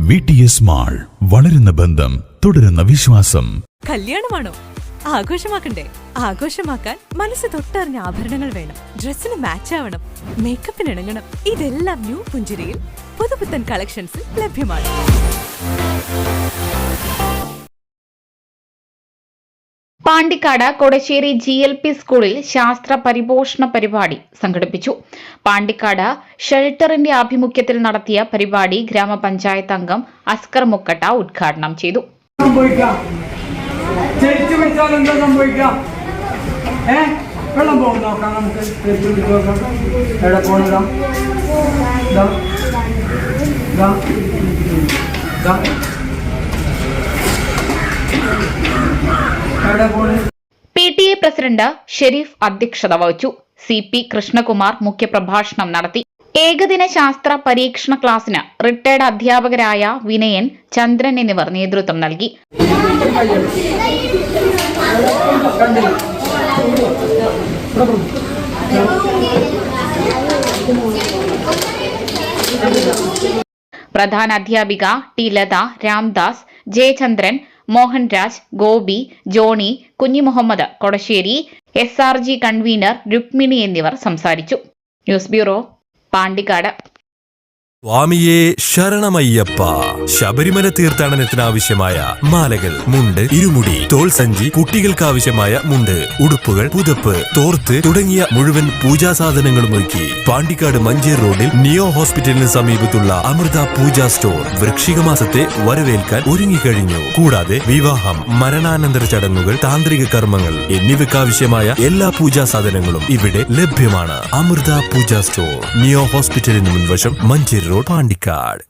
VTS mall, വളരുന്ന ബന്ധം, തുടരുന്ന വിശ്വാസം. കല്യാണമാണോ? ആഘോഷമാക്കണ്ടേ? ആഘോഷമാക്കാൻ മനസ്സ് തൊട്ടറിഞ്ഞ ആഭരണങ്ങൾ വേണം. ഡ്രസ്സിന് മാച്ച് ആവണം, മേക്കപ്പിന് ഇണങ്ങണം. ഇതെല്ലാം ന്യൂ പുഞ്ചിരിയിൽ പുതുപുത്തൻ കളക്ഷൻസിൽ ലഭ്യമാണ്. പാണ്ടിക്കാട് കൊടശ്ശേരി GLP സ്കൂളിൽ ശാസ്ത്ര പരിപോഷണ പരിപാടി സംഘടിപ്പിച്ചു. പാണ്ടിക്കാട് ഷെൽട്ടറിന്റെ ആഭിമുഖ്യത്തിൽ നടത്തിയ പരിപാടി ഗ്രാമപഞ്ചായത്ത് അംഗം അസ്കർ മുക്കട്ട ഉദ്ഘാടനം ചെയ്തു. PTA പ്രസിഡന്റ് ഷെരീഫ് അധ്യക്ഷത വഹിച്ചു. CP കൃഷ്ണകുമാർ മുഖ്യപ്രഭാഷണം നടത്തി. ഏകദിന ശാസ്ത്ര പരീക്ഷണ ക്ലാസിന് റിട്ടയർഡ് അധ്യാപകരായ വിനയൻ, ചന്ദ്രൻ എന്നിവർ നേതൃത്വം നൽകി. പ്രധാന അധ്യാപിക T. Latha, Ramdas, Jayachandran, Mohanraj, Gopi, Johny, Kunhimuhammed Kodassery, SRG convener Rukmini എന്നിവർ സംസാരിച്ചു. News bureau, Pandikkad. സ്വാമിയേ ശരണമയ്യപ്പ. ശബരിമല തീർത്ഥാടനത്തിനാവശ്യമായ മാലകൾ, മുണ്ട്, ഇരുമുടി, തോൾ സഞ്ചി, കുട്ടികൾക്കാവശ്യമായ മുണ്ട്, ഉടുപ്പുകൾ, പുതപ്പ്, തോർത്ത് തുടങ്ങിയ മുഴുവൻ പൂജാ സാധനങ്ങളും ഒരുക്കി പാണ്ടിക്കാട് മഞ്ചേർ റോഡിൽ നിയോ ഹോസ്പിറ്റലിന് സമീപത്തുള്ള അമൃത പൂജാ സ്റ്റോർ വൃശ്ചിക മാസത്തെ വരവേൽക്കാൻ ഒരുങ്ങിക്കഴിഞ്ഞു. കൂടാതെ വിവാഹം, മരണാനന്തര ചടങ്ങുകൾ, താന്ത്രിക കർമ്മങ്ങൾ എന്നിവയ്ക്കാവശ്യമായ എല്ലാ പൂജാ സാധനങ്ങളും ഇവിടെ ലഭ്യമാണ്. അമൃത പൂജാ സ്റ്റോർ, നിയോ ഹോസ്പിറ്റലിന് മുൻവശം, മഞ്ചേർ റോഡ്, പാണ്ടിക്കാട്.